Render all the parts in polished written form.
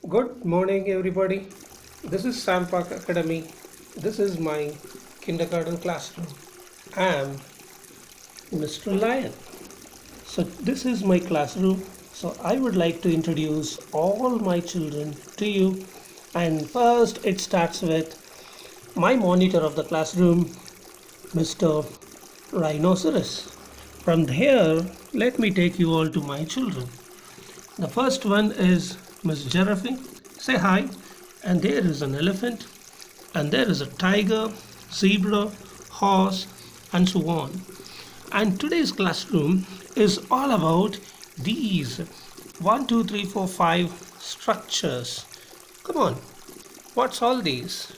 Good morning, everybody. This is Sam Park Academy. This is my kindergarten classroom. I'm Mr. Lion. So, this is my classroom. So, I would like to introduce all my children to you. And first, it starts with my monitor of the classroom, Mr. Rhinoceros. From here, let me take you all to my children. The first one is Miss Giraffe. Say hi. And there is an elephant, and there is a tiger, zebra, horse, and so on. And today's classroom is all about these 1, 2, 3, 4, 5 structures. Come on, what's all these?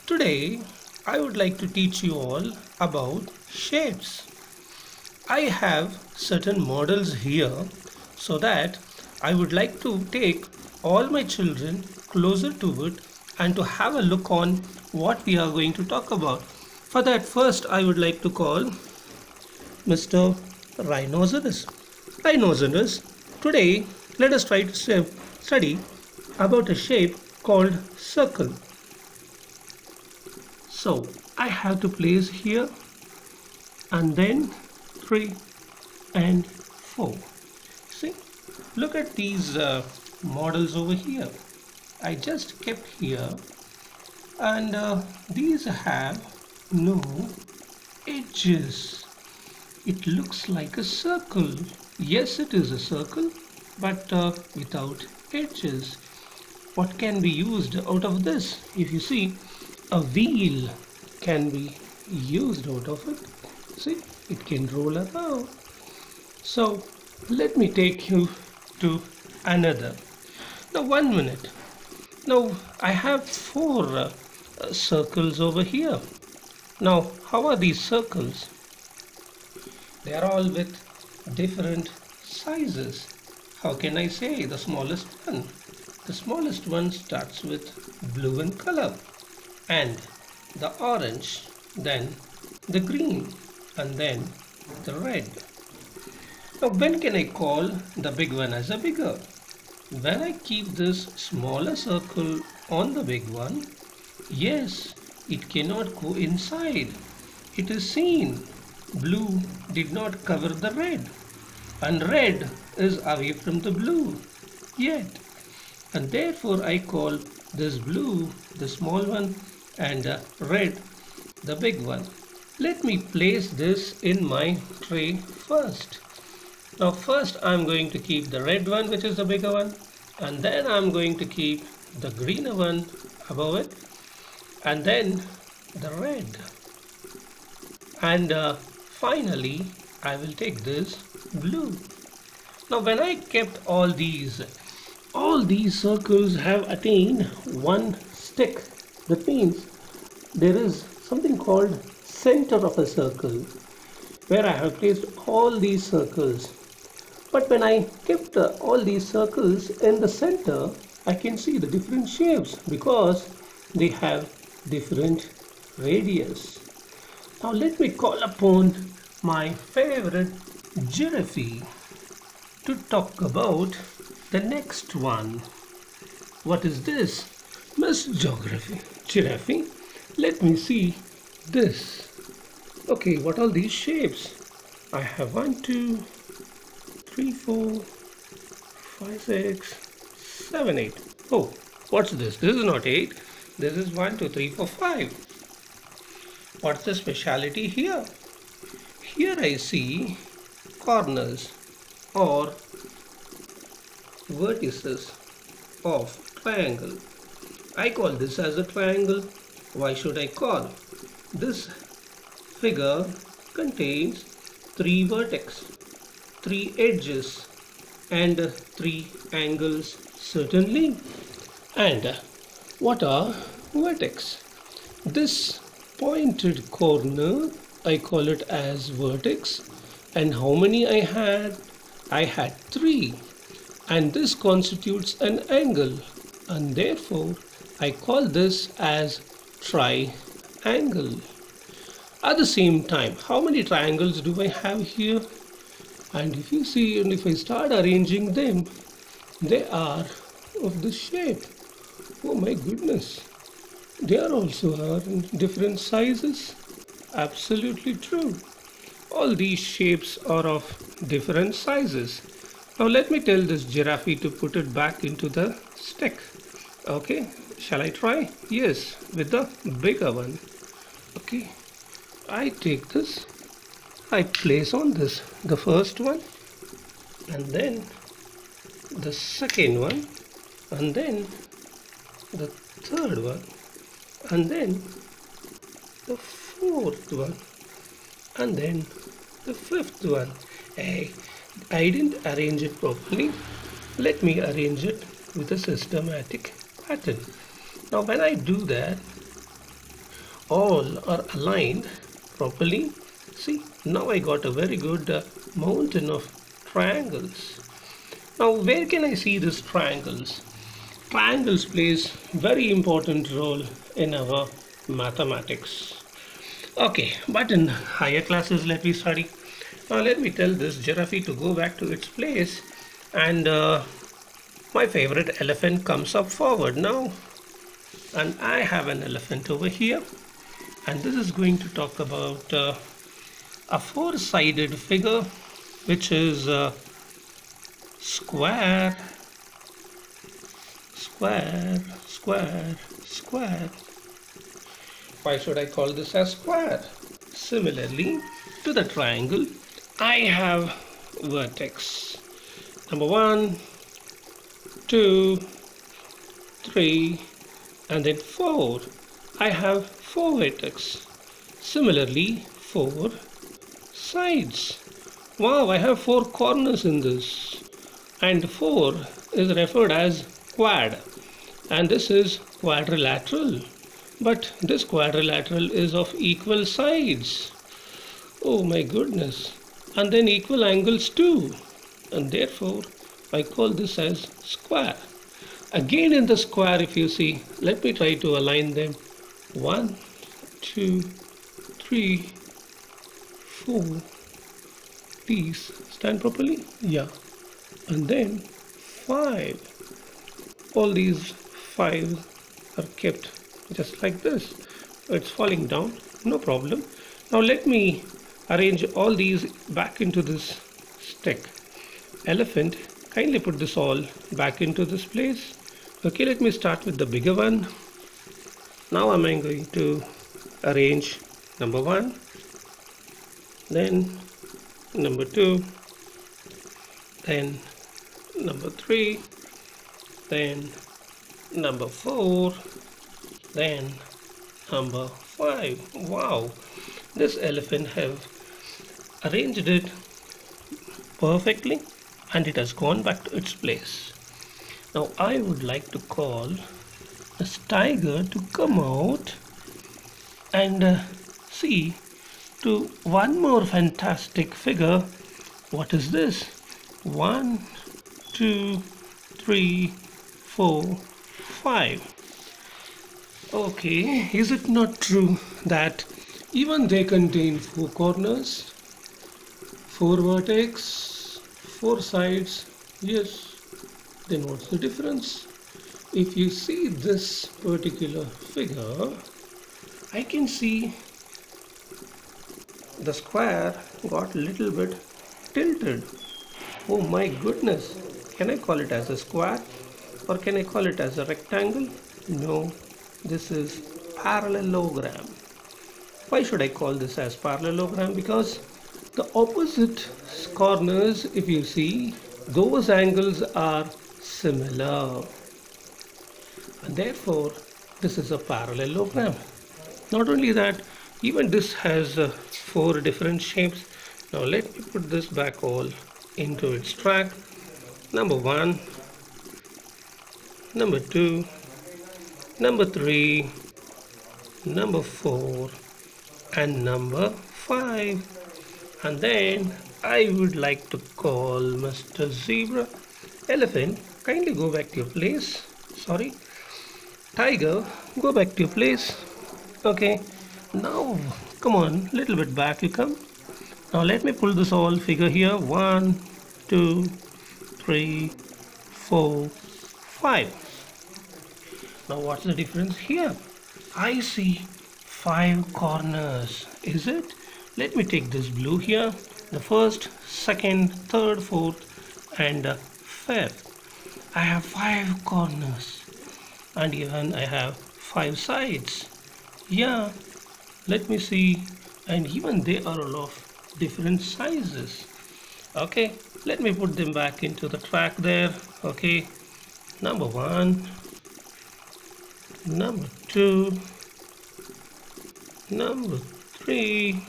Today, I would like to teach you all about shapes. I have certain models here so that I would like to take all my children closer to it and to have a look on what we are going to talk about. For that, first I would like to call Mr. Rhinoceros. Rhinoceros, today let us try to study about a shape called circle. So I have to place here and then 3 and 4. See, look at these models over here. I just kept here, and these have no edges. It looks like a circle. Yes, it is a circle, but without edges. What can be used out of this? If you see, a wheel can be used out of it. See, it can roll around. So let me take you to another. Now, 1 minute. Now, I have four circles over here. Now, how are these circles? They are all with different sizes. How can I say the smallest one? The smallest one starts with blue in color, and the orange, then the green, and then the red. Now, when can I call the big one as a bigger? When I keep this smaller circle on the big one, yes, it cannot go inside. It is seen. Blue did not cover the red, and red is away from the blue yet. And therefore I call this blue the small one and red the big one. Let me place this in my tray first. Now first I'm going to keep the red one, which is the bigger one, and then I'm going to keep the greener one above it, and then the red. And finally I will take this blue. Now when I kept all these circles have attained one stick. That means there is something called center of a circle where I have placed all these circles. But when I kept all these circles in the center, I can see the different shapes because they have different radius. Now let me call upon my favorite Giraffe to talk about the next one. What is this? Miss Geography. Giraffe, let me see this. Okay, what are these shapes? I have 1, 2, 3, 4, 5, 6, 7, 8. Oh, what's this? This is not 8. This is 1, 2, 3, 4, 5. What's the speciality here? Here I see corners or vertices of triangle. I call this as a triangle. Why should I call? This figure contains 3 vertex, 3 edges, and 3 angles certainly. And what are vertex? This pointed corner, I call it as vertex. And how many I had? I had 3. And this constitutes an angle. And therefore, I call this as triangle. At the same time, how many triangles do I have here? And if you see, and if I start arranging them, they are of the shape. Oh my goodness. They are also are in different sizes. Absolutely true. All these shapes are of different sizes. Now let me tell this giraffe to put it back into the stick. Okay, shall I try? Yes, with the bigger one. Okay, I take this, I place on this the first one, and then the second one, and then the third one, and then the fourth one, and then the fifth one. Hey, I didn't arrange it properly. Let me arrange it with a systematic pattern. Now when I do that, all are aligned properly. See, now I got a very good mountain of triangles. Now where can I see these triangles? Triangles plays very important role in our mathematics. Okay, but in higher classes let me study. Now let me tell this giraffe to go back to its place, and my favorite elephant comes up forward now, and I have an elephant over here, and this is going to talk about a four-sided figure which is square, square, square, square. Why should I call this as square? Similarly to the triangle, I have vertex. Number 1, 2, 3, and then 4. I have 4 vertex. Similarly, 4 sides. Wow, I have 4 corners in this. And 4 is referred as quad. And this is quadrilateral. But this quadrilateral is of equal sides. Oh my goodness. And then equal angles too. And therefore, I call this as square. Again in the square, if you see, let me try to align them. 1, 2, 3, 4. Please stand properly. Yeah. And then 5. All these 5 are kept just like this. It's falling down, no problem. Now let me arrange all these back into this stick. Elephant, kindly put this all back into this place. Okay, let me start with the bigger one. Now am I going to arrange number 1, then number 2, then number 3, then number 4, then number 5. Wow, this elephant have arranged it perfectly, and it has gone back to its place. Now I would like to call this tiger to come out and see to one more fantastic figure. What is this? 1, 2, 3, 4, 5. Okay, is it not true that even they contain 4 corners, 4 vertex, 4 sides? Yes. Then what's the difference? If you see this particular figure, I can see the square got a little bit tilted. Oh my goodness. Can I call it as a square, or can I call it as a rectangle? No, this is parallelogram. Why should I call this as parallelogram? Because the opposite corners, if you see, those angles are similar, and therefore this is a parallelogram. Not only that, even this has 4 different shapes. Now let me put this back all into its track. Number 1, number 2, number 3, number 4, and number 5. And then I would like to call Mr. Zebra. Elephant, kindly go back to your place. Sorry. Tiger, go back to your place. Okay. Now, come on, little bit back you come. Now let me pull this all figure here. 1, 2, 3, 4, 5. Now what's the difference here? I see 5 corners. Is it? Let me take this blue here. The first, second, third, fourth and fifth. I have 5 corners. And even I have 5 sides. Yeah, let me see. And even they are all of different sizes. Okay, let me put them back into the track there. Okay, number 1, number 2, number 3,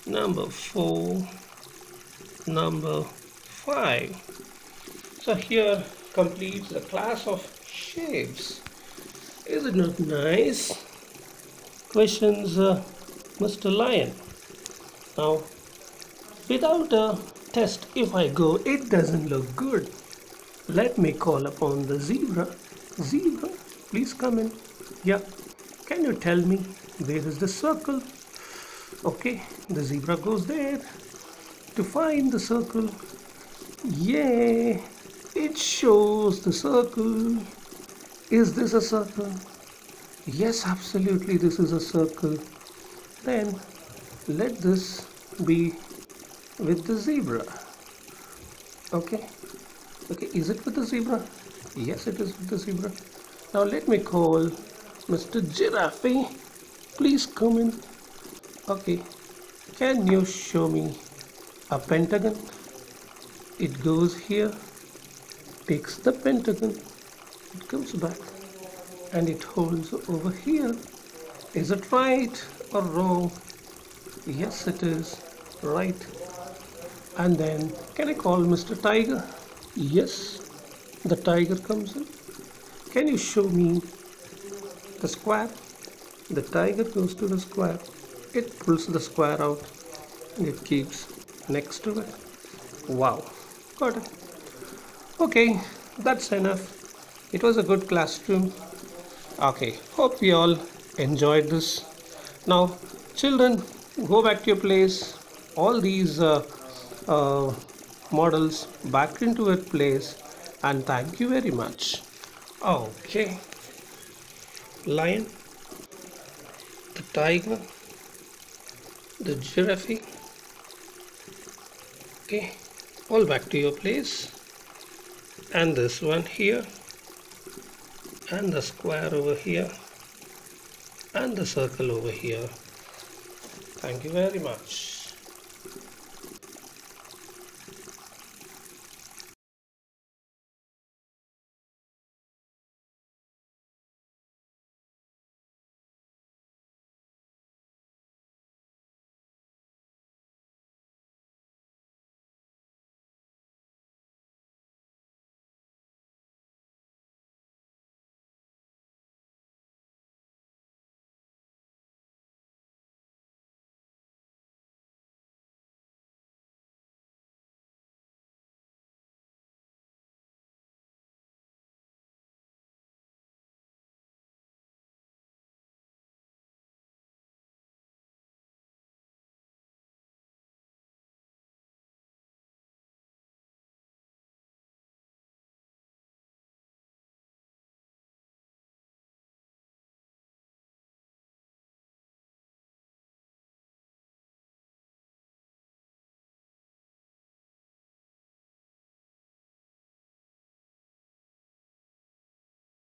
number 4, number 5. So here completes the class of shapes. Is it not nice? Questions, Mr. Lion. Now, without a test, if I go, it doesn't look good. Let me call upon the zebra. Zebra, please come in. Yeah, can you tell me where is the circle? Okay, the zebra goes there to find the circle. Yay, it shows the circle. Is this a circle? Yes, absolutely, this is a circle. Then let this be with the zebra. Okay, is it with the zebra? Yes, it is with the zebra. Now let me call Mr. Giraffe. Please come in. Okay, can you show me a pentagon? It goes here, takes the pentagon, it comes back and it holds over here. Is it right or wrong? Yes, it is right. And then can I call Mr. Tiger? Yes, the tiger comes in. Can you show me the square? The tiger goes to the square. It pulls the square out and it keeps next to it. Wow, got it. Okay, that's enough. It was a good classroom. Okay, hope you all enjoyed this. Now, children, go back to your place. All these models back into its place, and thank you very much. Okay, lion, the tiger, the giraffe. Okay, all back to your place, and this one here, and the square over here, and the circle over here. Thank you very much.